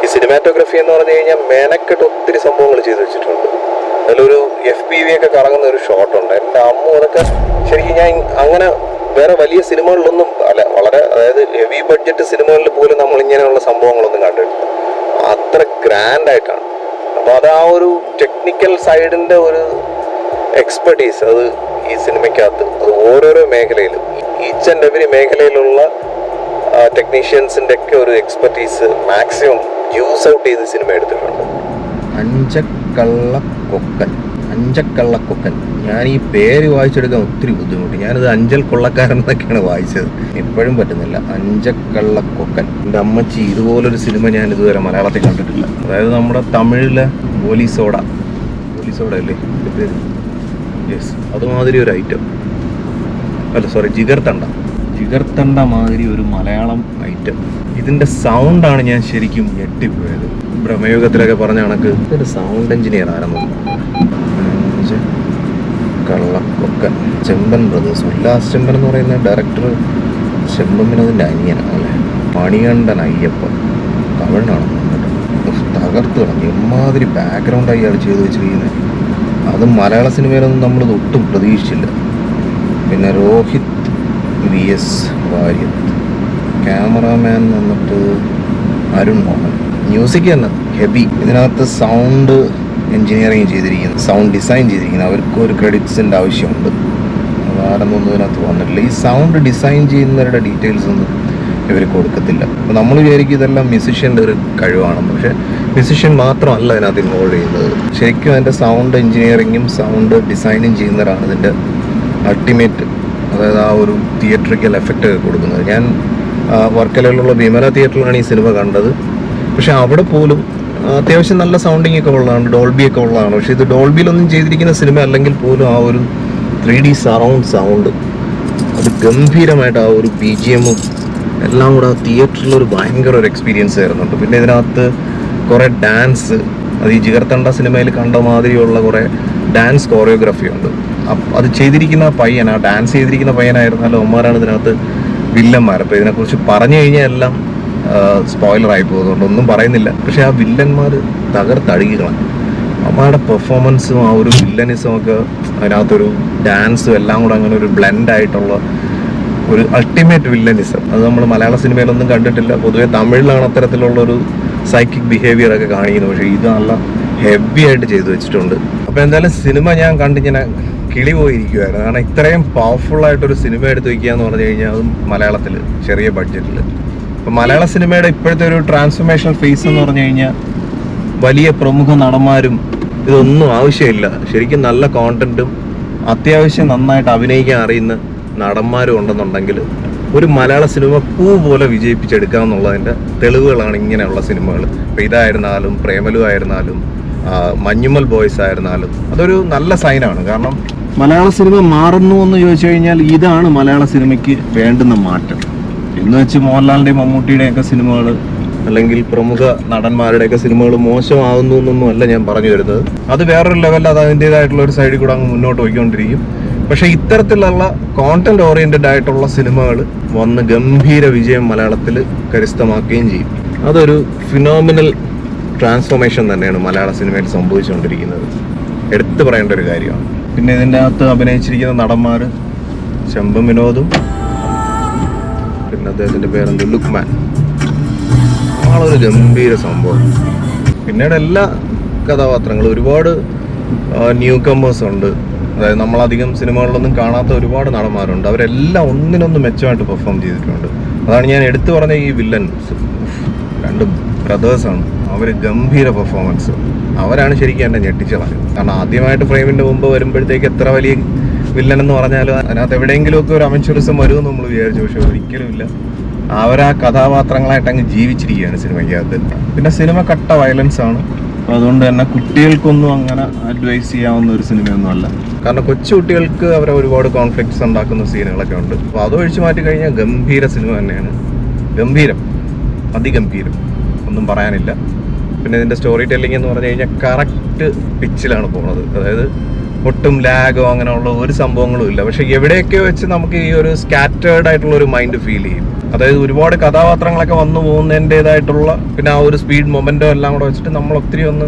ഈ സിനിമാറ്റോഗ്രഫി എന്ന് പറഞ്ഞു കഴിഞ്ഞാൽ മെനക്കെട്ട് ഒത്തിരി സംഭവങ്ങൾ ചെയ്തു വെച്ചിട്ടുണ്ട്. അതിലൊരു FPV ഒക്കെ കറങ്ങുന്ന ഒരു ഷോട്ടുണ്ട്. എൻ്റെ അമ്മ അതൊക്കെ ശരിക്കും ഞാൻ അങ്ങനെ വേറെ വലിയ സിനിമകളിലൊന്നും അല്ല, വളരെ അതായത് ഹെവി ബഡ്ജറ്റ് സിനിമകളിൽ പോലും നമ്മൾ ഇങ്ങനെയുള്ള സംഭവങ്ങളൊന്നും കണ്ടിട്ടില്ല. അത്ര ഗ്രാൻഡായിട്ടാണ്. അപ്പോൾ അത് ആ ഒരു ടെക്നിക്കൽ സൈഡിൻ്റെ ഒരു എക്സ്പെർട്ടീസ് അത് ഈ സിനിമയ്ക്കകത്ത് അത് ഓരോരോ മേഖലയിലും ഈച്ച് ആൻഡ് എവരി മേഖലയിലുള്ള ടെക്നീഷ്യൻസിൻ്റെ ഒക്കെ ഒരു എക്സ്പെർട്ടീസ് മാക്സിമം യൂസ് ഔട്ട് ചെയ്ത് സിനിമ എടുത്തിട്ടുണ്ട്. അഞ്ചക്കള്ളക്കൊക്കൻ ഞാൻ ഈ പേര് വായിച്ചെടുക്കാൻ ഒത്തിരി ബുദ്ധിമുട്ട്. ഞാനിത് അഞ്ചൽ കൊള്ളക്കാരൻ എന്നൊക്കെയാണ് വായിച്ചത്, ഇപ്പോഴും പറ്റുന്നില്ല. അഞ്ചക്കള്ളക്കൊക്കൻ. എൻ്റെ അമ്മച്ചി ഇതുപോലൊരു സിനിമ ഞാൻ ഇതുവരെ മലയാളത്തിൽ കണ്ടിട്ടില്ല. അതായത് നമ്മുടെ തമിഴിലെ പോലീസോട അല്ലേ പേര്? യെസ്, അതുമാതിരി ഒരു ഐറ്റം അല്ല, സോറി, ജിഗർത്തണ്ട മാതിരി ഒരു മലയാളം ഐറ്റം. ഇതിൻ്റെ സൗണ്ടാണ് ഞാൻ ശരിക്കും ഞെട്ടിപ്പോയത്. ബ്രഹ്മയുഗത്തിലൊക്കെ പറഞ്ഞ കണക്ക് ഒരു സൗണ്ട് എഞ്ചിനീയർ ആയിരുന്നു. കള്ളക്കൊക്കൻ, ചെമ്പൻ ബ്രദേഴ്സ്. ഉല്ലാസ് ചെമ്പൻ എന്ന് പറയുന്ന ഡയറക്ടർ ചെമ്പൻ വിനോദിൻ്റെ അനിയനാണ് അല്ലേ? മണികണ്ഠൻ അയ്യപ്പൻ തമിഴിനാണ്. തകർത്ത് കളഞ്ഞു. എമ്മാതിരി ബാക്ക്ഗ്രൗണ്ടായി അയാൾ ചെയ്ത് വെച്ചിരിക്കുന്നത്. അത് മലയാള സിനിമയിലൊന്നും നമ്മളിത് ഒട്ടും പ്രതീക്ഷിച്ചില്ല. പിന്നെ രോഹിത് VS വാര്യത്ത്, ക്യാമറാമാൻ വന്നിട്ട് അരുൺ മോഹൻ. മ്യൂസിക് തന്നെ ഹെവി. ഇതിനകത്ത് സൗണ്ട് എൻജിനീയറിങ് ചെയ്തിരിക്കുന്നത്, സൗണ്ട് ഡിസൈൻ ചെയ്തിരിക്കുന്നത്. അവർക്ക് ഒരു ക്രെഡിറ്റ്സിൻ്റെ ആവശ്യമുണ്ട്. അതാരെന്നൊന്നും ഇതിനകത്ത് വന്നിട്ടില്ല. ഈ സൗണ്ട് ഡിസൈൻ ചെയ്യുന്നവരുടെ ഡീറ്റെയിൽസ് ഒന്നും ഇവർ കൊടുക്കത്തില്ല. അപ്പോൾ നമ്മൾ വിചാരിക്കും ഇതെല്ലാം മ്യൂസിഷ്യൻ്റെ ഒരു കഴിവാണ്. പക്ഷേ മ്യൂസിഷ്യൻ മാത്രമല്ല ഇതിനകത്ത് ഇൻവോൾവ് ചെയ്യുന്നത്. ശരിക്കും അതിൻ്റെ സൗണ്ട് എൻജിനീയറിങ്ങും സൗണ്ട് ഡിസൈനും ചെയ്യുന്നവരാണ് ഇതിൻ്റെ അൾട്ടിമേറ്റ്, അതായത് ആ ഒരു തിയേറ്ററിക്കൽ എഫക്റ്റ് കൊടുക്കുന്നത്. ഞാൻ വർക്കലയിലുള്ള വിമല തിയേറ്ററിലാണ് ഈ സിനിമ കണ്ടത്. പക്ഷെ അവിടെ പോലും അത്യാവശ്യം നല്ല സൗണ്ടിങ് ഒക്കെ ഉള്ളതാണ്, ഡോൾബി ഒക്കെ ഉള്ളതാണ്. പക്ഷെ ഇത് ഡോൾബിയിലൊന്നും ചെയ്തിരിക്കുന്ന സിനിമ അല്ലെങ്കിൽ പോലും ആ ഒരു 3D സറൗണ്ട് സൗണ്ട് അത് ഗംഭീരമായിട്ട് ആ ഒരു BGM എല്ലാം കൂടെ ആ തിയേറ്ററിലൊരു ഭയങ്കര ഒരു എക്സ്പീരിയൻസ് ആയിരുന്നുണ്ട്. പിന്നെ ഇതിനകത്ത് കുറേ ഡാൻസ്, അത് ഈ ജിഗർത്തണ്ട സിനിമയിൽ കണ്ട മാതിരിയുള്ള കുറേ ഡാൻസ് കോറിയോഗ്രാഫി ഉണ്ട്. അത് ചെയ്തിരിക്കുന്ന പയ്യൻ, ആ ഡാൻസ് ചെയ്തിരിക്കുന്ന പയ്യനായിരുന്നാലും അവന്മാരാണ് ഇതിനകത്ത് വില്ലന്മാർ. അപ്പോൾ ഇതിനെക്കുറിച്ച് പറഞ്ഞു കഴിഞ്ഞാൽ എല്ലാം സ്പോയിലറായി പോകുന്നുണ്ട്, ഒന്നും പറയുന്നില്ല. പക്ഷെ ആ വില്ലന്മാർ തകർത്തഴുകികളാണ്. അവന്മാരുടെ പെർഫോമൻസും ആ ഒരു വില്ലനിസും ഒക്കെ അതിനകത്തൊരു ഡാൻസും എല്ലാം കൂടെ അങ്ങനെ ഒരു ബ്ലെൻഡായിട്ടുള്ള ഒരു അൾട്ടിമേറ്റ് വില്ലനിസം. അത് നമ്മൾ മലയാള സിനിമയിലൊന്നും കണ്ടിട്ടില്ല. പൊതുവെ തമിഴിലാണ് അത്തരത്തിലുള്ളൊരു സൈക്കിക് ബിഹേവിയർ ഒക്കെ കാണിക്കുന്നത്. പക്ഷേ ഇത് നല്ല ഹെവി ആയിട്ട് ചെയ്തു വെച്ചിട്ടുണ്ട്. അപ്പോൾ എന്തായാലും സിനിമ ഞാൻ കണ്ടിങ്ങനെ കിളി പോയിരിക്കുമായിരുന്നു. കാരണം ഇത്രയും പവർഫുള്ളായിട്ടൊരു സിനിമ എടുത്ത് വയ്ക്കുക എന്ന് പറഞ്ഞു കഴിഞ്ഞാൽ അതും മലയാളത്തിൽ ചെറിയ ബഡ്ജറ്റിൽ. അപ്പം മലയാള സിനിമയുടെ ഇപ്പോഴത്തെ ഒരു ട്രാൻസ്ഫോർമേഷണൽ ഫേസ് എന്ന് പറഞ്ഞു കഴിഞ്ഞാൽ വലിയ പ്രമുഖ നടന്മാരും ഇതൊന്നും ആവശ്യമില്ല. ശരിക്കും നല്ല കോണ്ടന്റും അത്യാവശ്യം നന്നായിട്ട് അഭിനയിക്കാൻ അറിയുന്ന നടന്മാരും ഉണ്ടെന്നുണ്ടെങ്കിൽ ഒരു മലയാള സിനിമ പൂ പോലെ വിജയിപ്പിച്ചെടുക്കാമെന്നുള്ളതിൻ്റെ തെളിവുകളാണ് ഇങ്ങനെയുള്ള സിനിമകൾ. ഇപ്പോൾ ഇതായിരുന്നാലും പ്രേമലു ആയിരുന്നാലും മഞ്ഞുമൽ ബോയ്സ് ആയിരുന്നാലും അതൊരു നല്ല സൈനാണ്. കാരണം മലയാള സിനിമ മാറുന്നു എന്ന് ചോദിച്ചു കഴിഞ്ഞാൽ ഇതാണ് മലയാള സിനിമയ്ക്ക് വേണ്ടുന്ന മാറ്റം. എന്ന് വെച്ച് മോഹൻലാലിൻ്റെയും മമ്മൂട്ടിയുടെയൊക്കെ സിനിമകൾ അല്ലെങ്കിൽ പ്രമുഖ നടന്മാരുടെയൊക്കെ സിനിമകൾ മോശമാകുന്നു എന്നൊന്നും അല്ല ഞാൻ പറഞ്ഞു വരുന്നത്. അത് വേറൊരു ലെവലിൽ അത് അതിൻ്റേതായിട്ടുള്ള ഒരു സൈഡിൽ കൂടെ അങ്ങ് മുന്നോട്ട് പോയിക്കൊണ്ടിരിക്കും. പക്ഷേ ഇത്തരത്തിലുള്ള കോണ്ടന്റ് ഓറിയൻറ്റഡ് ആയിട്ടുള്ള സിനിമകൾ വന്ന് ഗംഭീര വിജയം മലയാളത്തിൽ കരസ്ഥമാക്കുകയും ചെയ്യും. അതൊരു ഫിനോമിനൽ ട്രാൻസ്ഫോർമേഷൻ തന്നെയാണ് മലയാള സിനിമയിൽ സംഭവിച്ചുകൊണ്ടിരിക്കുന്നത്. എടുത്തു പറയേണ്ട ഒരു കാര്യമാണ്. പിന്നെ ഇതിൻ്റെ അകത്ത് അഭിനയിച്ചിരിക്കുന്ന നടന്മാർ ചെമ്പൻ വിനോദും പിന്നെ അദ്ദേഹത്തിൻ്റെ പേരെന്ത് ലുക്മാൻ, ആളൊരു ഗംഭീര സംഭവം. പിന്നീട് എല്ലാ കഥാപാത്രങ്ങളും ഒരുപാട് ന്യൂ കമ്പേഴ്സ് ഉണ്ട്. അതായത് നമ്മളധികം സിനിമകളിലൊന്നും കാണാത്ത ഒരുപാട് നടന്മാരുണ്ട്. അവരെല്ലാം ഒന്നിനൊന്ന് മെച്ചമായിട്ട് പെർഫോം ചെയ്തിട്ടുണ്ട്. അതാണ് ഞാൻ എടുത്തു പറഞ്ഞ ഈ വില്ലൻ. രണ്ട് ബ്രദേഴ്സാണ്, അവർ ഗംഭീര പെർഫോമൻസ്. അവരാണ് ശരിക്കും എന്നെ ഞെട്ടിച്ചത്. കാരണം ആദ്യമായിട്ട് ഫ്രെയിമിൻ്റെ മുമ്പ് വരുമ്പോഴത്തേക്ക് എത്ര വലിയ വില്ലൻ എന്ന് പറഞ്ഞാലും അതിനകത്ത് എവിടെയെങ്കിലുമൊക്കെ ഒരു അമച്വറിസം വരുമെന്ന് നമ്മൾ വിചാരിച്ചു. പക്ഷെ ഒരിക്കലും ഇല്ല. അവരാ കഥാപാത്രങ്ങളായിട്ട് അങ്ങ് ജീവിച്ചിരിക്കുകയാണ് സിനിമയ്ക്കകത്ത്. പിന്നെ സിനിമ കട്ട വയലൻസ് ആണ്. അപ്പോൾ അതുകൊണ്ട് തന്നെ കുട്ടികൾക്കൊന്നും അങ്ങനെ അഡ്വൈസ് ചെയ്യാവുന്ന ഒരു സിനിമയൊന്നും അല്ല. കാരണം കൊച്ചു കുട്ടികൾക്ക് അവരെ ഒരുപാട് കോൺഫ്ലിക്ട്സ് ഉണ്ടാക്കുന്ന സീനുകളൊക്കെ ഉണ്ട്. അപ്പോൾ അതൊഴിച്ച് മാറ്റി കഴിഞ്ഞാൽ ഗംഭീര സിനിമ തന്നെയാണ്. ഗംഭീരം, അതിഗംഭീരം, ഒന്നും പറയാനില്ല. പിന്നെ ഇതിൻ്റെ സ്റ്റോറി ടെല്ലിംഗ് എന്ന് പറഞ്ഞു കഴിഞ്ഞാൽ കറക്റ്റ് പിച്ചിലാണ് പോകുന്നത്. അതായത് ഒട്ടും ലാഗോ അങ്ങനെയുള്ള ഒരു സംഭവങ്ങളും ഇല്ല. പക്ഷെ എവിടെയൊക്കെ വെച്ച് നമുക്ക് ഈ ഒരു സ്കാറ്റേർഡ് ആയിട്ടുള്ള ഒരു മൈൻഡ് ഫീൽ ചെയ്യും. അതായത് ഒരുപാട് കഥാപാത്രങ്ങളൊക്കെ വന്നു പോകുന്നതിൻ്റെതായിട്ടുള്ള പിന്നെ ആ ഒരു സ്പീഡ് മൊമെന്റോ എല്ലാം കൂടെ വെച്ചിട്ട് നമ്മൾ ഒത്തിരി ഒന്ന്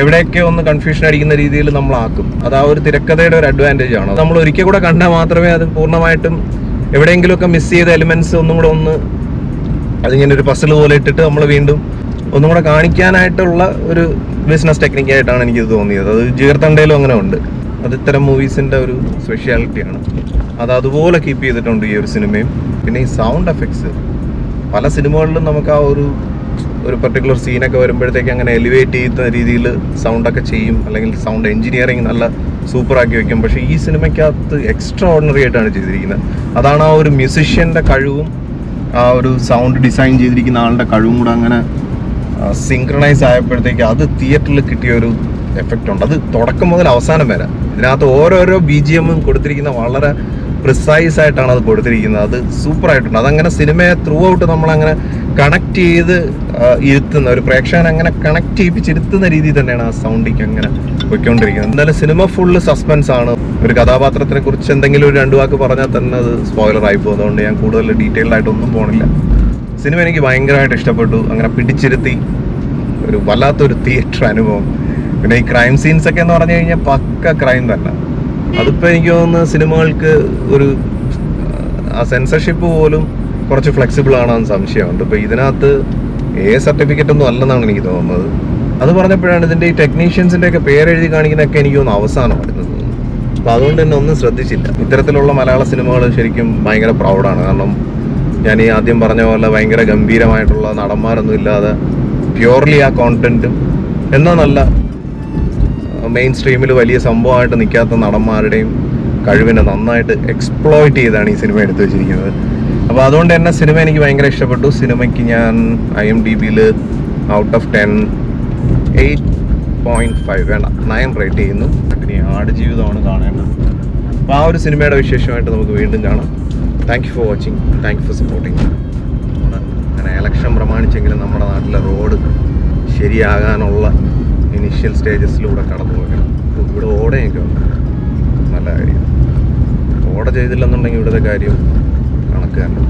എവിടെയൊക്കെ ഒന്ന് കൺഫ്യൂഷൻ അടിക്കുന്ന രീതിയിൽ നമ്മളാക്കും. അത് ആ ഒരു തിരക്കഥയുടെ ഒരു അഡ്വാൻറ്റേജ് ആണ്. നമ്മൾ ഒരിക്കൽ കൂടെ കണ്ടാൽ മാത്രമേ അത് പൂർണ്ണമായിട്ടും എവിടെയെങ്കിലുമൊക്കെ മിസ് ചെയ്ത എലിമെന്റ്സ് ഒന്നും കൂടെ ഒന്ന് അതിങ്ങനെ ഒരു പസിൽ പോലെ ഇട്ടിട്ട് നമ്മൾ വീണ്ടും ഒന്നും കൂടെ കാണിക്കാനായിട്ടുള്ള ഒരു ബിസിനസ് ടെക്നിക്കായിട്ടാണ് എനിക്കിത് തോന്നിയത്. അത് ജിഗർതണ്ടയിലും അങ്ങനെ ഉണ്ട്. അത് ഇത്തരം മൂവീസിൻ്റെ ഒരു സ്പെഷ്യാലിറ്റിയാണ്. അത് അതുപോലെ കീപ്പ് ചെയ്തിട്ടുണ്ട് ഈ ഒരു സിനിമയും. പിന്നെ ഈ സൗണ്ട് എഫക്ട്സ് പല സിനിമകളിലും നമുക്ക് ആ ഒരു പെർട്ടിക്കുലർ സീനൊക്കെ വരുമ്പോഴത്തേക്ക് അങ്ങനെ എലിവേറ്റ് ചെയ്യുന്ന രീതിയിൽ സൗണ്ടൊക്കെ ചെയ്യും, അല്ലെങ്കിൽ സൗണ്ട് എഞ്ചിനീയറിങ് നല്ല സൂപ്പറാക്കി വെക്കും. പക്ഷേ ഈ സിനിമയ്ക്കകത്ത് എക്സ്ട്രാ ഓർഡിനറി ആയിട്ടാണ് ചെയ്തിരിക്കുന്നത്. അതാണ് ആ ഒരു മ്യൂസിഷ്യൻ്റെ കഴിവും ആ ഒരു സൗണ്ട് ഡിസൈൻ ചെയ്തിരിക്കുന്ന ആളുടെ കഴിവും കൂടെ അങ്ങനെ സിങ്ക്രണൈസ് ആയപ്പോഴത്തേക്ക് അത് തിയേറ്ററിൽ കിട്ടിയ ഒരു എഫക്റ്റ് ഉണ്ട്. അത് തുടക്കം മുതൽ അവസാനം വരെ ഇതിനകത്ത് ഓരോരോ BGM കൊടുത്തിരിക്കുന്ന വളരെ പ്രിസൈസ് ആയിട്ടാണ് അത് കൊടുത്തിരിക്കുന്നത്. അത് സൂപ്പറായിട്ടുണ്ട്. അതങ്ങനെ സിനിമയെ ത്രൂ ഔട്ട് നമ്മളങ്ങനെ കണക്ട് ചെയ്ത് ഇരുത്തുന്ന ഒരു പ്രേക്ഷകനെ അങ്ങനെ കണക്ട് ചെയ്യിപ്പിച്ചിരുത്തുന്ന രീതിയിൽ തന്നെയാണ് ആ സൗണ്ടിക്ക് അങ്ങനെ പോയിക്കൊണ്ടിരിക്കുന്നത്. എന്തായാലും സിനിമ ഫുള്ള് സസ്പെൻസ് ആണ്. ഒരു കഥാപാത്രത്തിനെ കുറിച്ച് എന്തെങ്കിലും ഒരു 2 വാക്ക് പറഞ്ഞാൽ തന്നെ അത് സ്പോയിലർ ആയി പോകും. അതുകൊണ്ട് ഞാൻ കൂടുതൽ ഡീറ്റെയിൽഡ് ആയിട്ടൊന്നും പോണില്ല. സിനിമ എനിക്ക് ഭയങ്കരമായിട്ട് ഇഷ്ടപ്പെട്ടു. അങ്ങനെ പിടിച്ചിരുത്തി ഒരു വല്ലാത്തൊരു തിയേറ്റർ അനുഭവം. പിന്നെ ഈ ക്രൈം സീൻസ് ഒക്കെ എന്ന് പറഞ്ഞു കഴിഞ്ഞാൽ പക്ക ക്രൈം തന്നെ. അതിപ്പോൾ എനിക്ക് തോന്നുന്നു സിനിമകൾക്ക് ഒരു ആ സെൻസർഷിപ്പ് പോലും കുറച്ച് ഫ്ലെക്സിബിൾ ആണെന്ന് സംശയമുണ്ട്. ഇപ്പോൾ ഇതിനകത്ത് സർട്ടിഫിക്കറ്റ് ഒന്നും അല്ലെന്നാണ് എനിക്ക് തോന്നുന്നത്. അത് പറഞ്ഞപ്പോഴാണ് ഇതിൻ്റെ ഈ ടെക്നീഷ്യൻസിൻ്റെ ഒക്കെ പേരെഴുതി കാണിക്കുന്നതൊക്കെ എനിക്ക് തോന്നുന്നു അവസാനമായിരുന്നു തോന്നുന്നു. അപ്പോൾ അതുകൊണ്ട് തന്നെ ഒന്നും ശ്രദ്ധിച്ചില്ല. ഇത്തരത്തിലുള്ള മലയാള സിനിമകൾ ശരിക്കും ഭയങ്കര പ്രൗഡാണ്. കാരണം ഞാൻ ഈ ആദ്യം പറഞ്ഞ പോലെ ഭയങ്കര ഗംഭീരമായിട്ടുള്ള നടന്മാരൊന്നും ഇല്ലാതെ പ്യുവർലി ആ കോണ്ടന്റും എന്നാൽ നല്ല മെയിൻ സ്ട്രീമിൽ വലിയ സംഭവമായിട്ട് നിൽക്കാത്ത നടന്മാരുടെയും കഴിവിനെ നന്നായിട്ട് എക്സ്പ്ലോയിറ്റ് ചെയ്താണ് ഈ സിനിമ എടുത്തു വെച്ചിരിക്കുന്നത്. അപ്പോൾ അതുകൊണ്ട് തന്നെ സിനിമ എനിക്ക് ഭയങ്കര ഇഷ്ടപ്പെട്ടു. സിനിമയ്ക്ക് ഞാൻ IMDbയിൽ ഔട്ട് ഓഫ് 10 8.5 വേണ്ട 9 റേറ്റ് ചെയ്യുന്നു. ഇനി ആടുജീവിതമാണ് കാണേണ്ടത്. അപ്പോൾ ആ ഒരു സിനിമയുടെ വിശേഷമായിട്ട് നമുക്ക് വീണ്ടും കാണാം. Thank you for watching. Thank you for supporting. അങ്ങനെ ഇലക്ഷൻ പ്രമാണിച്ചെങ്കിലും നമ്മുടെ നാട്ടിലെ റോഡ് ശരിയാകാനുള്ള ഇനിഷ്യൽ സ്റ്റേജസിലൂടെ കടന്നു പോകണം. ഇവിടെ ഓടയൊക്കെ ഉണ്ട്, നല്ല കാര്യം. ഓട ചെയ്തില്ലെന്നുണ്ടെങ്കിൽ ഇവിടുത്തെ കാര്യം കണക്ക് തന്നെ.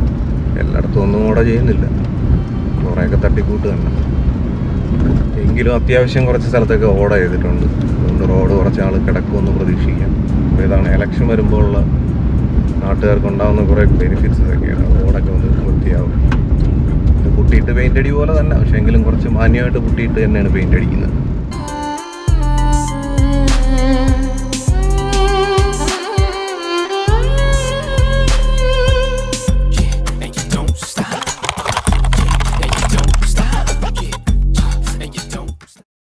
എല്ലായിടത്തും ഒന്നും ഓട ചെയ്യുന്നില്ല, കുറേയൊക്കെ തട്ടിക്കൂട്ട് തന്നെ. എങ്കിലും അത്യാവശ്യം കുറച്ച് സ്ഥലത്തൊക്കെ ഓട ചെയ്തിട്ടുണ്ട്. അതുകൊണ്ട് റോഡ് കുറച്ച് ആൾ കിടക്കുമെന്ന് പ്രതീക്ഷിക്കാം. അപ്പോൾ ഇതാണ് ഇലക്ഷൻ വരുമ്പോൾ ഉള്ള നാട്ടുകാർക്ക് ഉണ്ടാകുന്ന കുറേ ബെനിഫിറ്റ്സ് ഒക്കെയാണ്. റോഡൊക്കെ ഒന്ന് വൃത്തിയാവും. ഇത് പുട്ടിയിട്ട് പെയിൻ്റ് അടി പോലെ തന്നെ, പക്ഷേ എങ്കിലും കുറച്ച് മാന്യമായിട്ട് പുട്ടിയിട്ട് തന്നെയാണ് പെയിൻ്റ് അടിക്കുന്നത്.